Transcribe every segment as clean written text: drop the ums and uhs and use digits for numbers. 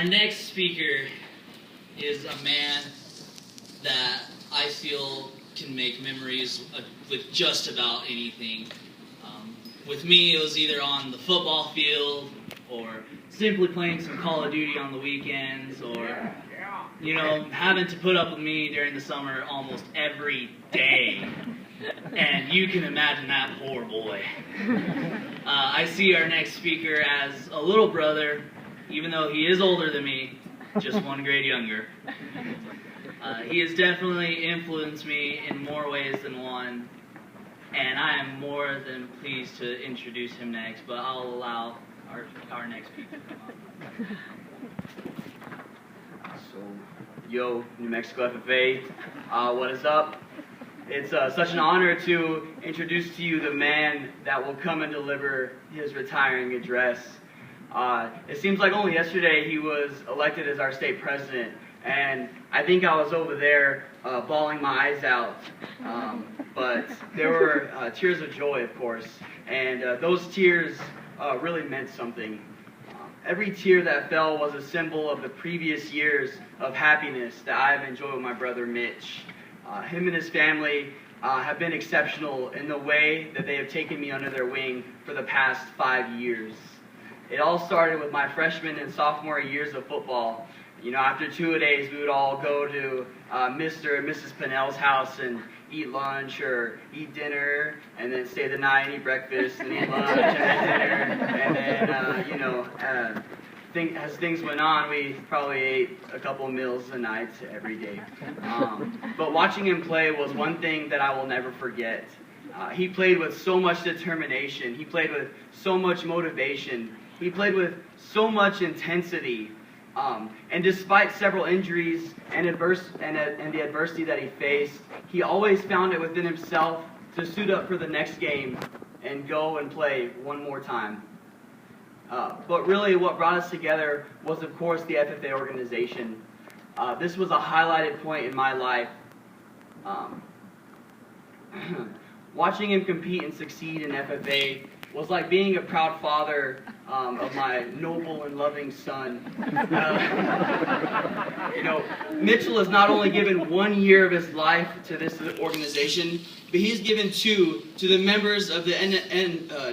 Our next speaker is a man that I feel can make memories with just about anything. With me, it was either on the football field or simply playing some Call of Duty on the weekends, or, you know, having to put up with me during the summer almost every day. And you can imagine that poor boy. I see our next speaker as a little brother, even though he is older than me, just one grade younger. He has definitely influenced me in more ways than one, and I am more than pleased to introduce him next, but I'll allow our next speaker to come up. So, yo, New Mexico FFA, what is up? It's such an honor to introduce to you the man that will come and deliver his retiring address. It seems like only yesterday he was elected as our state president, and I think I was over there bawling my eyes out, but there were tears of joy, of course, and those tears really meant something. Every tear that fell was a symbol of the previous years of happiness that I have enjoyed with my brother Mitch. Him and his family have been exceptional in the way that they have taken me under their wing for the past 5 years. It all started with my freshman and sophomore years of football. You know, after 2-a-days, we would all go to Mr. and Mrs. Pinnell's house and eat lunch or eat dinner, and then stay the night and eat breakfast and eat lunch and then dinner, and then, you know, as things went on, we probably ate a couple meals a night every day. But watching him play was one thing that I will never forget. He played with so much determination. He played with so much motivation. He played with so much intensity. And despite several injuries and the adversity that he faced, he always found it within himself to suit up for the next game and go and play one more time. But really what brought us together was, of course, the FFA organization. This was a highlighted point in my life. Watching him compete and succeed in FFA was like being a proud father of my noble and loving son. You know, Mitchell has not only given 1 year of his life to this organization, but he's given 2 to the members of the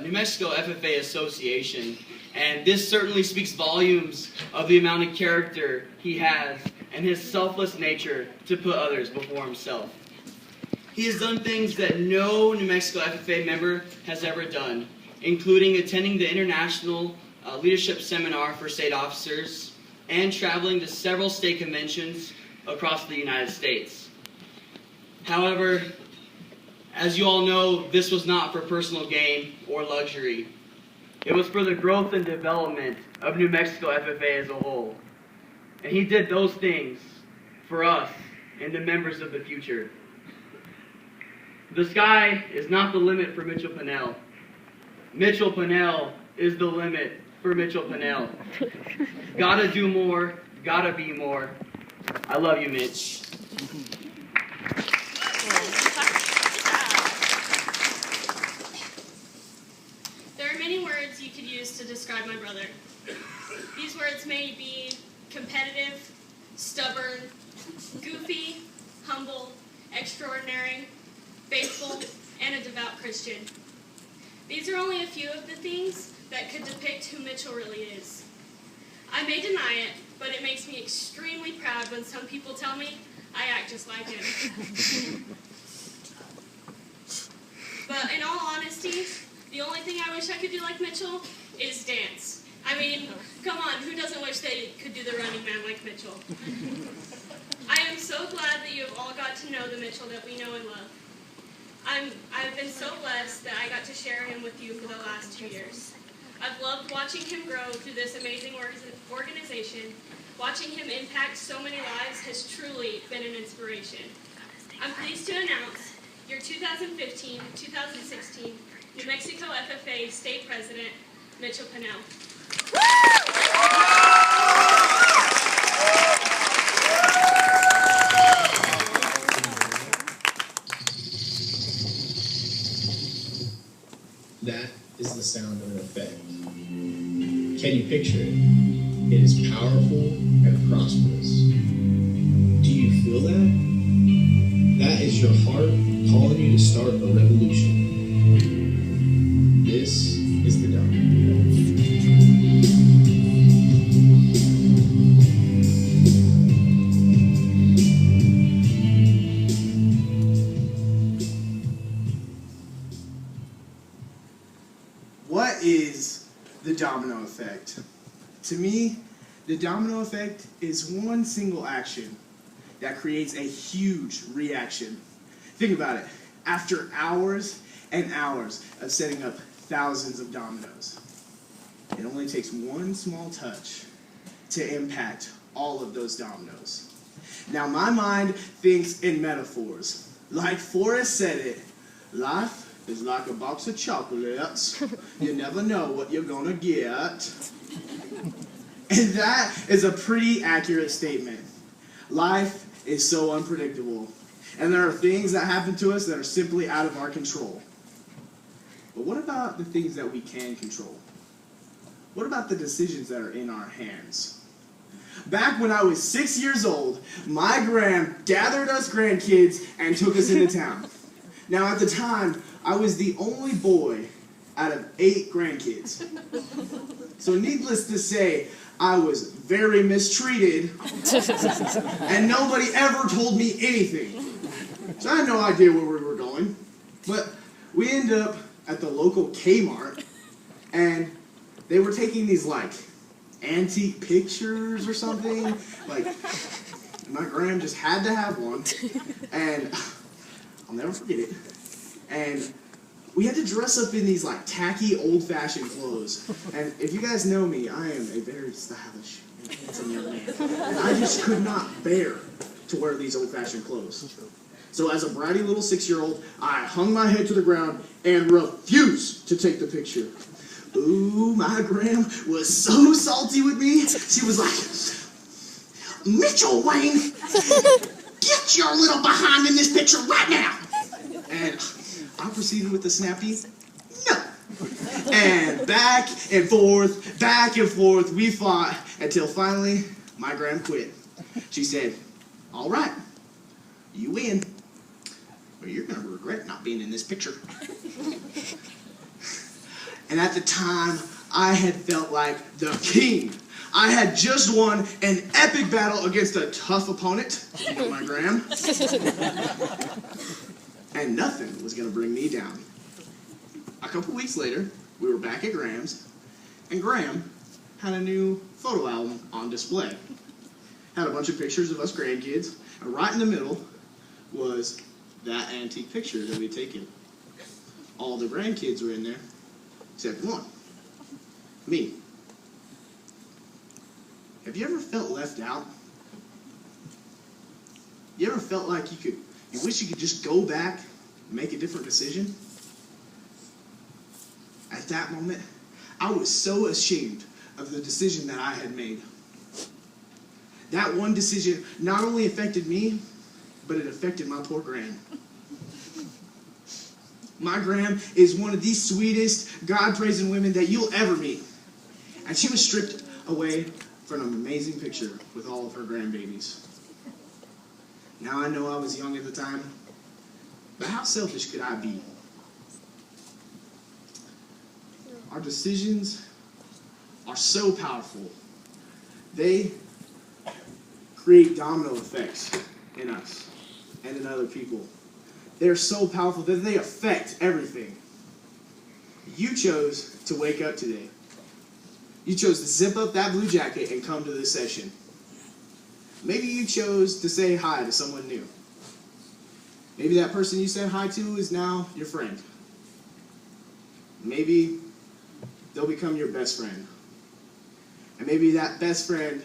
New Mexico FFA Association. And this certainly speaks volumes of the amount of character he has and his selfless nature to put others before himself. He has done things that no New Mexico FFA member has ever done, including attending the International Leadership Seminar for State Officers and traveling to several state conventions across the United States. However, as you all know, this was not for personal gain or luxury. It was for the growth and development of New Mexico FFA as a whole. And he did those things for us and the members of the future. The sky is not the limit for Mitchell Pinnell. Mitchell Pinnell is the limit for Mitchell Pinnell. Gotta do more, gotta be more. I love you, Mitch. There are many words you could use to describe my brother. These words may be competitive, stubborn, goofy, humble, extraordinary, faithful, and a devout Christian. These are only a few of the things that could depict who Mitchell really is. I may deny it, but it makes me extremely proud when some people tell me I act just like him. But in all honesty, the only thing I wish I could do like Mitchell is dance. I mean, come on, who doesn't wish they could do the Running Man like Mitchell? I am so glad that you have all got to know the Mitchell that we know and love. I've been so blessed that I got to share him with you for the last 2 years. I've loved watching him grow through this amazing organization. Watching him impact so many lives has truly been an inspiration. I'm pleased to announce your 2015-2016 New Mexico FFA State President, Mitchell Pinnell. That is the sound of an effect. Can you picture it? It is powerful and prosperous. Do you feel that? That is your heart calling you to start a revolution. This is the Domino. What is the domino effect? To me, the domino effect is one single action that creates a huge reaction. Think about it. After hours and hours of setting up thousands of dominoes, it only takes one small touch to impact all of those dominoes. Now, my mind thinks in metaphors. Like Forrest said it, life is like a box of chocolates. You never know what you're gonna get. And that is a pretty accurate statement. Life is so unpredictable. And there are things that happen to us that are simply out of our control. But what about the things that we can control? What about the decisions that are in our hands? Back when I was 6 years old, my gram gathered us grandkids and took us into town. Now at the time, I was the only boy out of 8 grandkids. So needless to say, I was very mistreated, and nobody ever told me anything. So I had no idea where we were going. But we ended up at the local Kmart, and they were taking these, like, antique pictures or something. Like, my gram just had to have one, and I'll never forget it. And we had to dress up in these, like, tacky, old-fashioned clothes. And if you guys know me, I am a very stylish and handsome young man. And I just could not bear to wear these old-fashioned clothes. So as a bratty little 6-year-old, I hung my head to the ground and refused to take the picture. Ooh, my gram was so salty with me. She was like, Mitchell Wayne, get your little behind in this picture right now. And I proceeded with the snappy, no. And back and forth, we fought until finally my gram quit. She said, all right, you win, but you're going to regret not being in this picture. And at the time, I had felt like the king. I had just won an epic battle against a tough opponent, my gram. And nothing was going to bring me down. A couple weeks later, we were back at Graham's, and Graham had a new photo album on display. Had a bunch of pictures of us grandkids, and right in the middle was that antique picture that we'd taken. All the grandkids were in there, except one. Me. Have you ever felt left out? You ever felt like you wish you could just go back and make a different decision? At that moment, I was so ashamed of the decision that I had made. That one decision not only affected me, but it affected my poor Gram. My Gram is one of the sweetest, God-praising women that you'll ever meet. And she was stripped away from an amazing picture with all of her grandbabies. Now I know I was young at the time, but how selfish could I be? Our decisions are so powerful. They create domino effects in us and in other people. They're so powerful that they affect everything. You chose to wake up today. You chose to zip up that blue jacket and come to this session. Maybe you chose to say hi to someone new. Maybe that person you said hi to is now your friend. Maybe they'll become your best friend. And maybe that best friend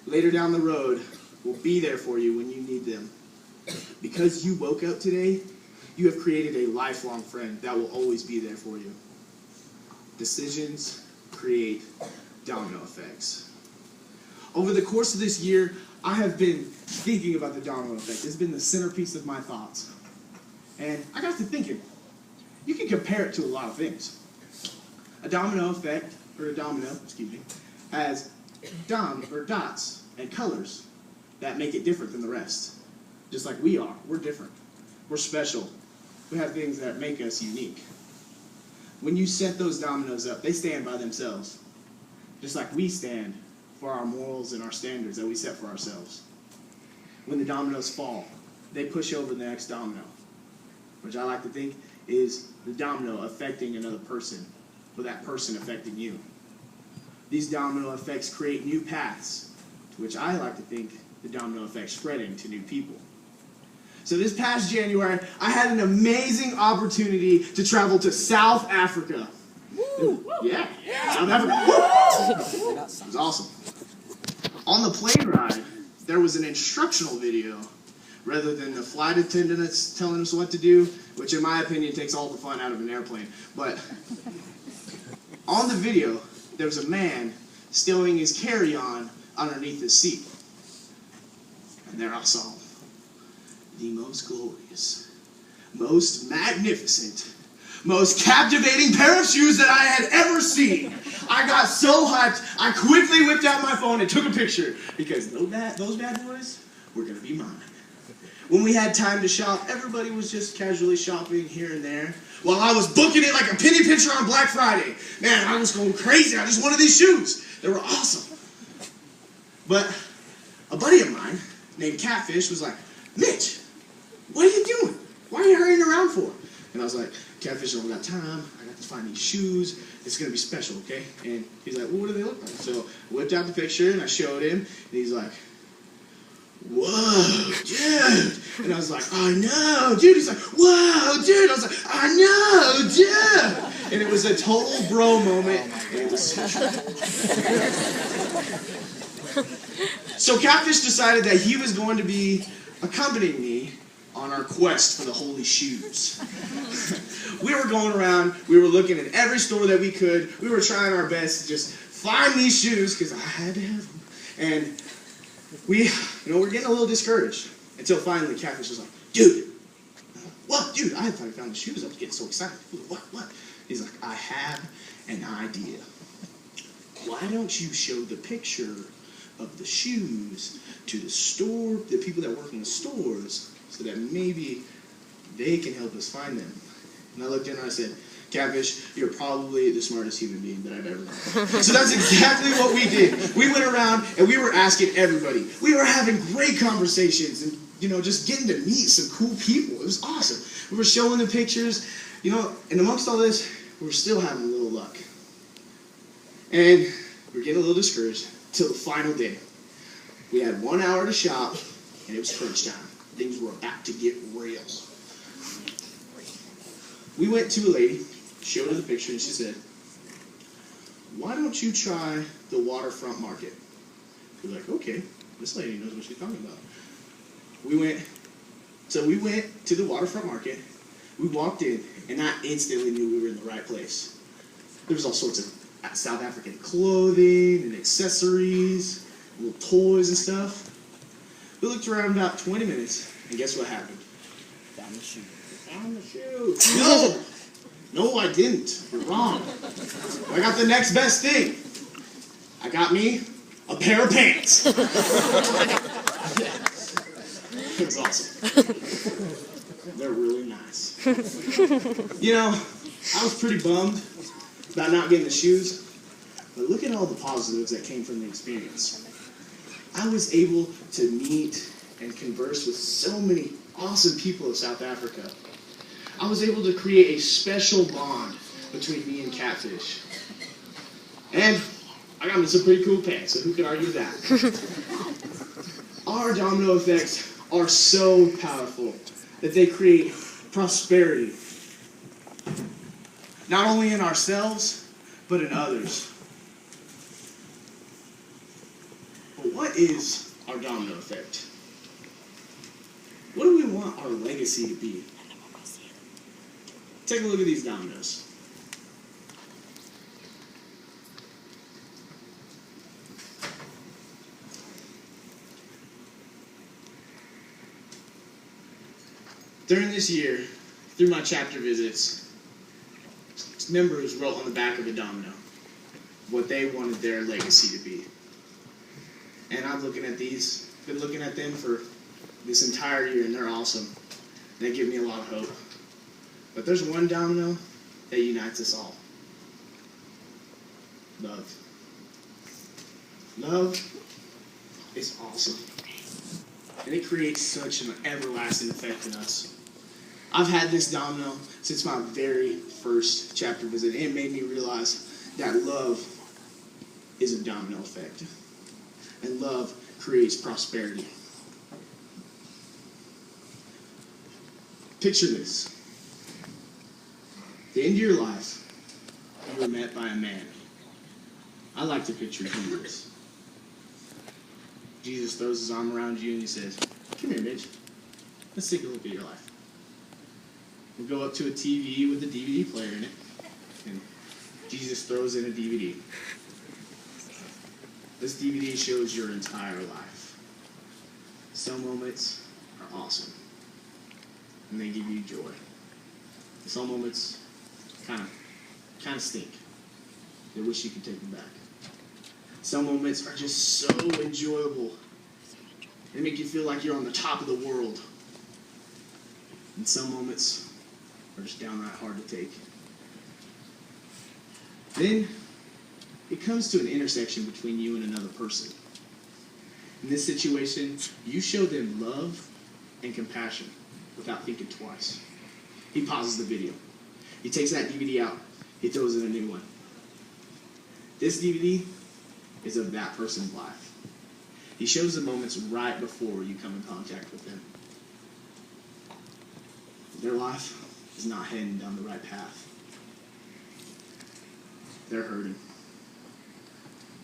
later down the road will be there for you when you need them. Because you woke up today, you have created a lifelong friend that will always be there for you. Decisions create domino effects. Over the course of this year, I have been thinking about the domino effect. It's been the centerpiece of my thoughts. And I got to thinking, you can compare it to a lot of things. A domino, has dots and colors that make it different than the rest. Just like we are. We're different. We're special. We have things that make us unique. When you set those dominoes up, they stand by themselves. Just like we stand for our morals and our standards that we set for ourselves. When the dominoes fall, they push over the next domino, which I like to think is the domino affecting another person, or that person affecting you. These domino effects create new paths, to which I like to think the domino effect spreading to new people. So this past January, I had an amazing opportunity to travel to South Africa. Woo! Yeah, South Africa. Woo! It was awesome. On the plane ride, there was an instructional video rather than the flight attendants telling us what to do, which in my opinion takes all the fun out of an airplane. But on the video, there was a man stowing his carry-on underneath his seat. And there I saw the most glorious, most magnificent, most captivating pair of shoes that I had ever seen. I got so hyped, I quickly whipped out my phone and took a picture because those bad boys were going to be mine. When we had time to shop, everybody was just casually shopping here and there, while I was booking it like a penny pincher on Black Friday. Man, I was going crazy. I just wanted these shoes. They were awesome. But a buddy of mine named Catfish was like, Mitch, what are you doing? Why are you hurrying around for? And I was like, Catfish, I don't got time. I got to find these shoes. It's going to be special, okay? And he's like, well, what do they look like? So I whipped out the picture and I showed him. And he's like, whoa, dude. And I was like, I know, dude. He's like, whoa, dude. I was like, I know, dude. And it was a total bro moment. And it was So Catfish decided that he was going to be accompanying me on our quest for the holy shoes. We were going around, we were looking at every store that we could, we were trying our best to just find these shoes, because I had to have them. And we're getting a little discouraged, until finally Catfish was like, dude, what? Dude, I thought I found the shoes, I was getting so excited. What? He's like, I have an idea. Why don't you show the picture of the shoes to the people that work in the stores, so that maybe they can help us find them. And I looked in and I said, Catfish, you're probably the smartest human being that I've ever known. So that's exactly what we did. We went around and we were asking everybody. We were having great conversations and, just getting to meet some cool people. It was awesome. We were showing the pictures, and amongst all this, we were still having a little luck. And we were getting a little discouraged till the final day. We had 1 hour to shop, and it was crunch time. Things were about to get real. We went to a lady, showed her the picture, and she said, why don't you try the waterfront market? We were like, okay, this lady knows what she's talking about. We went to the waterfront market, we walked in, and I instantly knew we were in the right place. There was all sorts of South African clothing and accessories, little toys and stuff. We looked around about 20 minutes, and guess what happened? Found the shoe. Found the shoe. No, I didn't. You're wrong. I got the next best thing. I got me a pair of pants. It was awesome. They're really nice. I was pretty bummed about not getting the shoes, but look at all the positives that came from the experience. I was able to meet and converse with so many awesome people of South Africa. I was able to create a special bond between me and Catfish. And I got me some pretty cool pants, so who can argue that? Our domino effects are so powerful that they create prosperity. Not only in ourselves, but in others. But what is our domino effect? What do we want our legacy to be? Take a look at these dominoes. During this year, through my chapter visits, members wrote on the back of a domino what they wanted their legacy to be. And I'm looking at these, been looking at them for this entire year, and they're awesome. They give me a lot of hope. But there's one domino that unites us all. Love. Love is awesome. And it creates such an everlasting effect in us. I've had this domino since my very first chapter visit. It made me realize that love is a domino effect. And love creates prosperity. Picture this. At the end of your life, you were met by a man. I like to picture Jesus. Jesus throws his arm around you and he says, "Come here, Mitch. Let's take a look at your life." We go up to a TV with a DVD player in it, and Jesus throws in a DVD. This DVD shows your entire life. Some moments are awesome, and they give you joy. Some moments kind of stink. They wish you could take them back. Some moments are just so enjoyable. They make you feel like you're on the top of the world. And some moments are just downright hard to take. Then it comes to an intersection between you and another person. In this situation, you show them love and compassion without thinking twice. He pauses the video. He takes that DVD out. He throws in a new one. This DVD is of that person's life. He shows the moments right before you come in contact with them. Their life is not heading down the right path. They're hurting.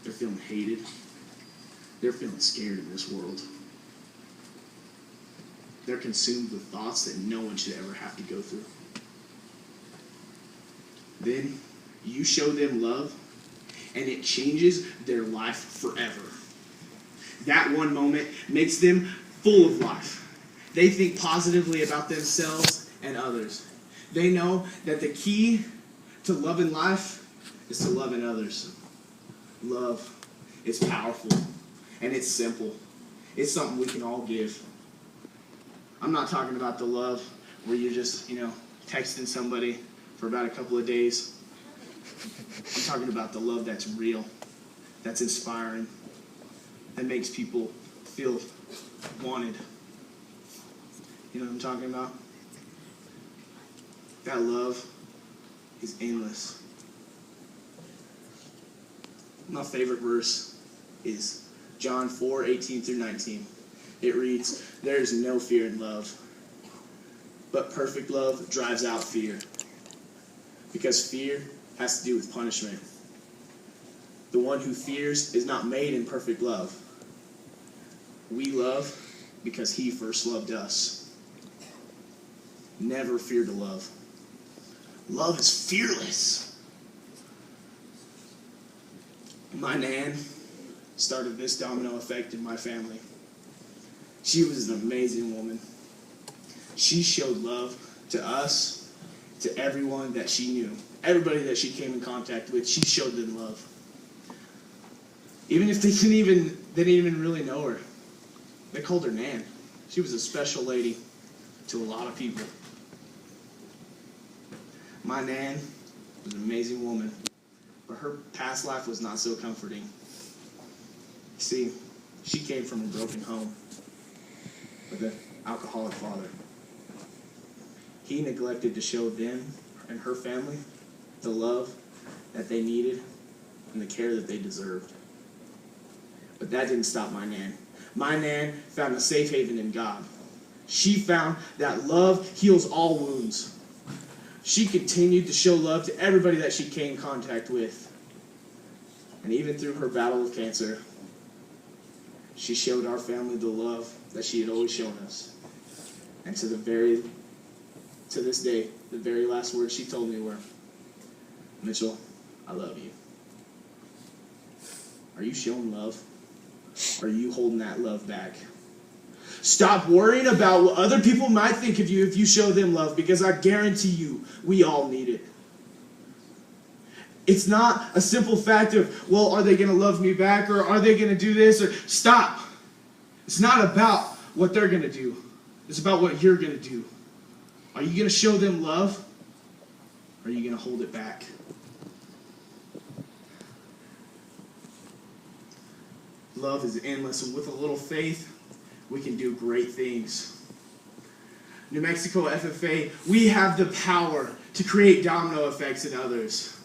They're feeling hated. They're feeling scared in this world. They're consumed with thoughts that no one should ever have to go through. Then you show them love, and it changes their life forever. That one moment makes them full of life. They think positively about themselves and others. They know that the key to loving life is to loving others. Love is powerful, and it's simple. It's something we can all give. I'm not talking about the love where you're just, texting somebody for about a couple of days. I'm talking about the love that's real, that's inspiring, that makes people feel wanted. You know what I'm talking about? That love is endless. My favorite verse is John 4:18-19. It reads, "There is no fear in love, but perfect love drives out fear, because fear has to do with punishment. The one who fears is not made in perfect love. We love because he first loved us." Never fear to love. Love is fearless. My nan started this domino effect in my family. She was an amazing woman. She showed love to us, to everyone that she knew. Everybody that she came in contact with, she showed them love. Even if they didn't even really know her. They called her Nan. She was a special lady to a lot of people. My Nan was an amazing woman, but her past life was not so comforting. See, she came from a broken home with an alcoholic father. He neglected to show them and her family the love that they needed and the care that they deserved. But that didn't stop my Nan. My Nan found a safe haven in God. She found that love heals all wounds. She continued to show love to everybody that she came in contact with. And even through her battle with cancer, she showed our family the love that she had always shown us. And to this day, the very last words she told me were, "Mitchell, I love you." Are you showing love? Or are you holding that love back? Stop worrying about what other people might think of you if you show them love, because I guarantee you, we all need it. It's not a simple fact of, well, are they going to love me back, or are they going to do this, or stop. It's not about what they're going to do. It's about what you're going to do. Are you going to show them love, or are you going to hold it back? Love is endless, and with a little faith, we can do great things. New Mexico FFA, we have the power to create domino effects in others.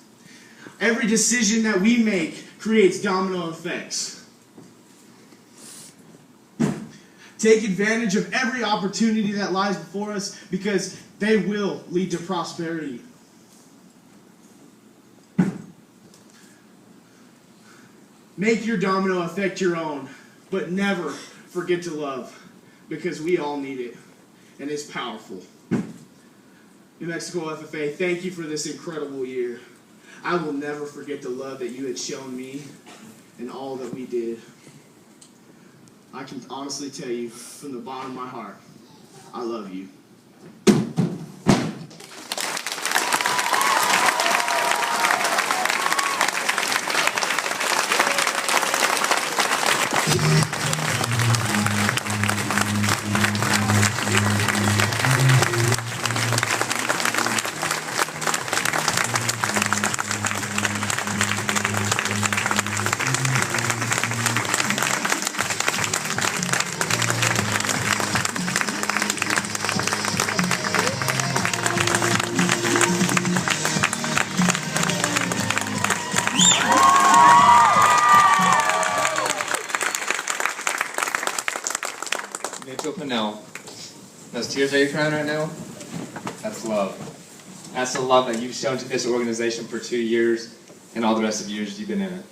Every decision that we make creates domino effects. Take advantage of every opportunity that lies before us, because they will lead to prosperity. Make your domino effect your own, but never forget to love, because we all need it, and it's powerful. New Mexico FFA, thank you for this incredible year. I will never forget the love that you had shown me and all that we did. I can honestly tell you from the bottom of my heart, I love you. Pinnell. Those tears that you're crying right now, that's love. That's the love that you've shown to this organization for 2 years and all the rest of the years you've been in it.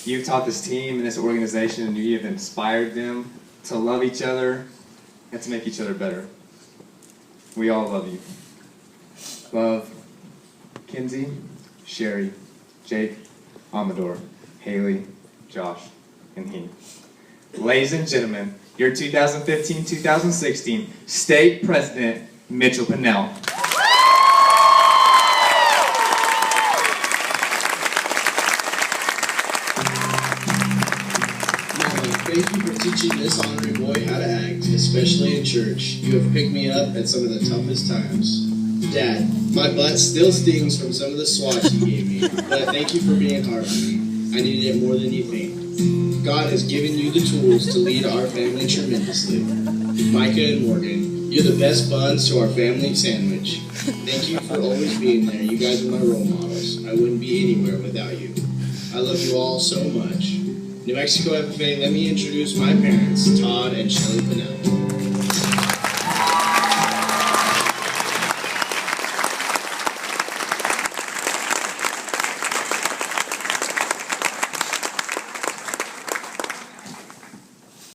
You've taught this team and this organization, and you've inspired them to love each other and to make each other better. We all love you. Love Kinsey, Sherry, Jake, Amador, Haley, Josh, and he. Ladies and gentlemen, your 2015-2016 State President, Mitchell Pinnell. Mama, thank you for teaching this honorary boy how to act, especially in church. You have picked me up at some of the toughest times. Dad, my butt still stings from some of the swats you gave me, but thank you for being hard on me. I needed it more than you think. God has given you the tools to lead our family tremendously. Micah and Morgan, you're the best buns to our family sandwich. Thank you for always being there. You guys are my role models. I wouldn't be anywhere without you. I love you all so much. New Mexico FFA, let me introduce my parents, Todd and Shelley Pinnell.